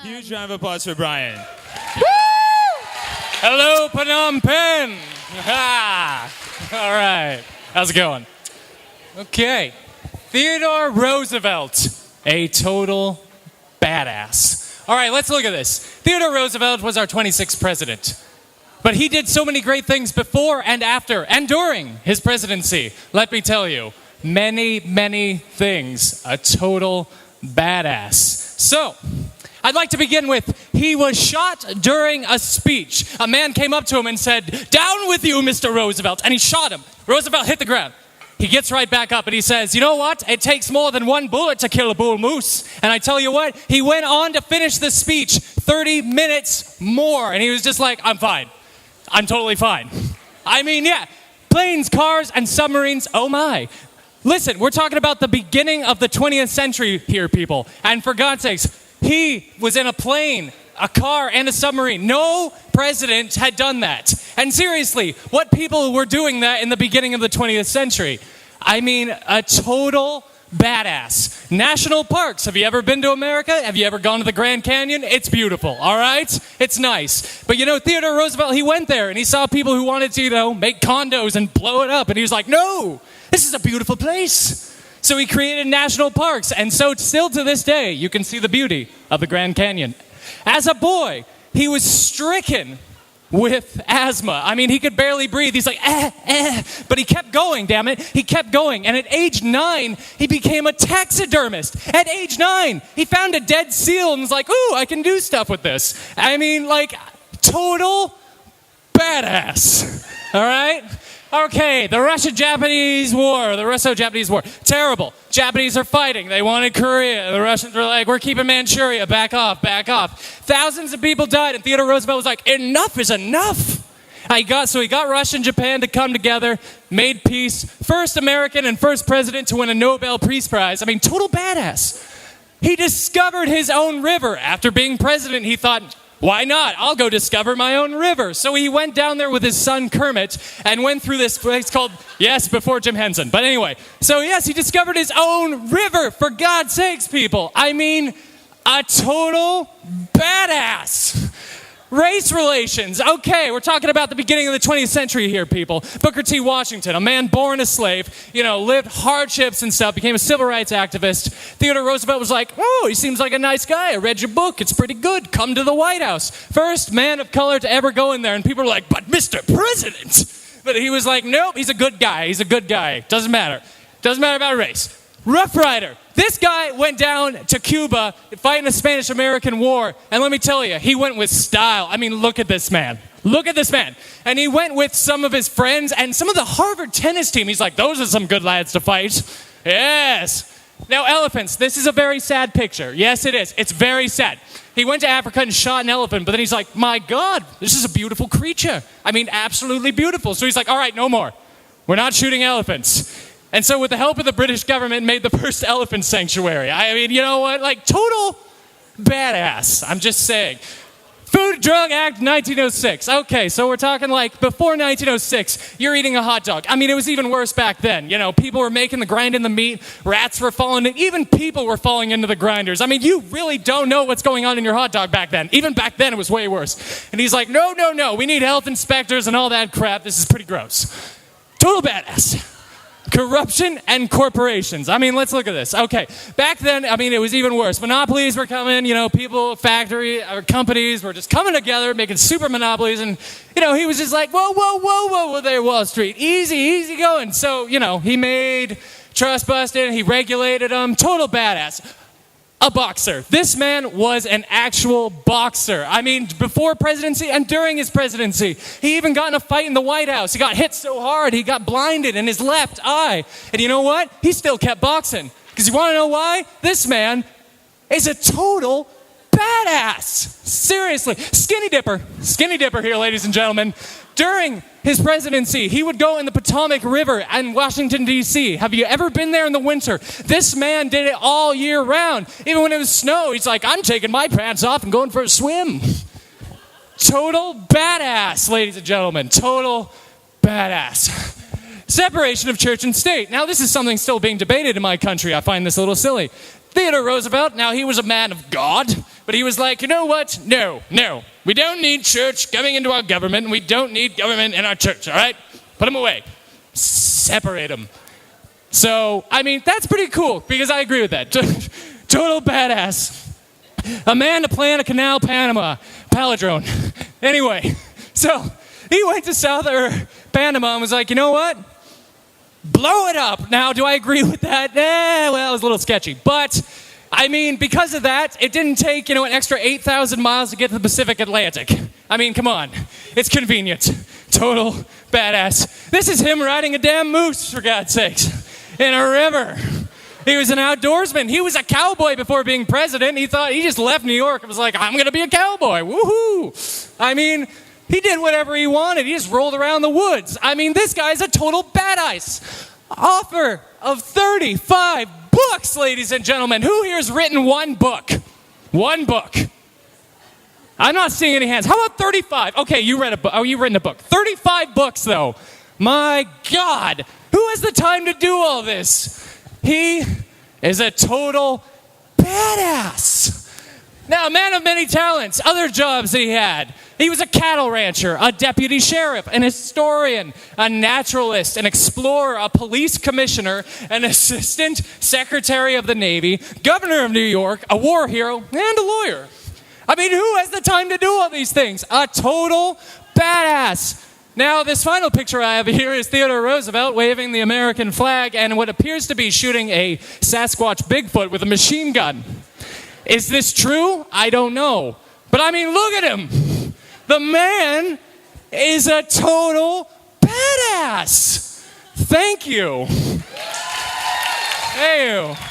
Huge round of applause for Brian. Hello, Phnom Penh. All right. How's it going? Okay. Theodore Roosevelt, a total badass. All right, let's look at this. Theodore Roosevelt was our 26th president. But he did so many great things before and after and during his presidency. Let me tell you, many, many things. A total badass. So, I'd like to begin with, he was shot during a speech. A man came up to him and said, "Down with you, Mr. Roosevelt." And he shot him. Roosevelt hit the ground. He gets right back up and he says, "You know what? It takes more than one bullet to kill a bull moose." And I tell you what, he went on to finish the speech 30 minutes more. And he was just like, "I'm fine. I'm totally fine." I mean, yeah, planes, cars, and submarines, oh my. Listen, we're talking about the beginning of the 20th century here, people. And for God's sakes, he was in a plane, a car, and a submarine. No president had done that. And seriously, what people were doing that in the beginning of the 20th century? I mean, a total badass. National parks. Have you ever been to America? Have you ever gone to the Grand Canyon? It's beautiful, all right? It's nice. But you know, Theodore Roosevelt, he went there and he saw people who wanted to, make condos and blow it up. And he was like, "No, this is a beautiful place." So he created national parks. And so still to this day, you can see the beauty of the Grand Canyon. As a boy, he was stricken with asthma. I mean, he could barely breathe. He's like, but he kept going, damn it. He kept going. And at age 9, he became a taxidermist. At age 9, he found a dead seal and was like, "Ooh, I can do stuff with this." I mean, like, total badass. All right? Okay, the Russo-Japanese War. Terrible. Japanese are fighting. They wanted Korea. The Russians were like, "We're keeping Manchuria. Back off, back off." Thousands of people died, and Theodore Roosevelt was like, "Enough is enough." He got Russia and Japan to come together, made peace. First American and first president to win a Nobel Peace Prize. I mean, total badass. He discovered his own river. After being president, he thought, "Why not? I'll go discover my own river." So he went down there with his son Kermit and went through this place called, before Jim Henson. But anyway, so yes, he discovered his own river, for God's sakes, people. I mean, a total badass. Race relations. Okay, we're talking about the beginning of the 20th century here, people. Booker T. Washington, a man born a slave, lived hardships and stuff, became a civil rights activist. Theodore Roosevelt was like, "Oh, he seems like a nice guy. I read your book. It's pretty good. Come to the White House." First man of color to ever go in there. And people were like, "But Mr. President." But he was like, "Nope, he's a good guy. He's a good guy. Doesn't matter. Doesn't matter about race." Rough Rider. This guy went down to Cuba fighting the Spanish-American War. And let me tell you, he went with style. I mean, look at this man. Look at this man. And he went with some of his friends and some of the Harvard tennis team. He's like, "Those are some good lads to fight." Yes. Now, elephants. This is a very sad picture. Yes, it is. It's very sad. He went to Africa and shot an elephant, but then he's like, "My God, this is a beautiful creature. I mean, absolutely beautiful." So he's like, "All right, no more. We're not shooting elephants." And so with the help of the British government, made the first elephant sanctuary. I mean, you know what? Like, total badass. I'm just saying. Food Drug Act 1906. Okay, so we're talking like before 1906, you're eating a hot dog. I mean, it was even worse back then. People were making the grind in the meat. Rats were falling in. Even people were falling into the grinders. I mean, you really don't know what's going on in your hot dog back then. Even back then, it was way worse. And he's like, no. We need health inspectors and all that crap. This is pretty gross. Total badass. Corruption and corporations. I mean, let's look at this. Okay, back then, I mean, it was even worse. Monopolies were coming, people, companies were just coming together, making super monopolies, and, he was just like, whoa there, Wall Street. Easy going. So, he made trust busting, he regulated them, total badass. A boxer. This man was an actual boxer. I mean, before presidency and during his presidency. He even got in a fight in the White House. He got hit so hard, he got blinded in his left eye. And you know what? He still kept boxing. Because you want to know why? This man is a total badass. Seriously. Skinny dipper here, ladies and gentlemen. During his presidency, he would go in the Potomac River in Washington, D.C. Have you ever been there in the winter? This man did it all year round. Even when it was snow, he's like, "I'm taking my pants off and going for a swim." Total badass, ladies and gentlemen. Total badass. Separation of church and state. Now, this is something still being debated in my country. I find this a little silly. Theodore Roosevelt, now he was a man of God. But he was like, you know what? No. We don't need church coming into our government, and we don't need government in our church, all right? Put them away. Separate them. So, I mean, that's pretty cool, because I agree with that. Total badass. A man to plan a Canal, Panama. Paladrone. Anyway, so he went to Panama and was like, you know what? Blow it up. Now, do I agree with that? Well, it was a little sketchy. But, I mean, because of that, it didn't take, an extra 8,000 miles to get to the Pacific Atlantic. I mean, come on. It's convenient. Total badass. This is him riding a damn moose, for God's sakes, in a river. He was an outdoorsman. He was a cowboy before being president. He just left New York and was like, I'm going to be a cowboy. Woohoo. I mean, he did whatever he wanted. He just rolled around the woods. I mean, this guy's a total badass. Author of 35 books, ladies and gentlemen. Who here has written one book? One book. I'm not seeing any hands. How about 35? Okay, you read a book. Oh, you've written a book. 35 books, though. My God. Who has the time to do all this? He is a total badass. Now, a man of many talents, other jobs that he had. He was a cattle rancher, a deputy sheriff, an historian, a naturalist, an explorer, a police commissioner, an assistant secretary of the Navy, governor of New York, a war hero, and a lawyer. I mean, who has the time to do all these things? A total badass. Now, this final picture I have here is Theodore Roosevelt waving the American flag and what appears to be shooting a Sasquatch Bigfoot with a machine gun. Is this true? I don't know. But I mean, look at him. The man is a total badass. Thank you. Thank you.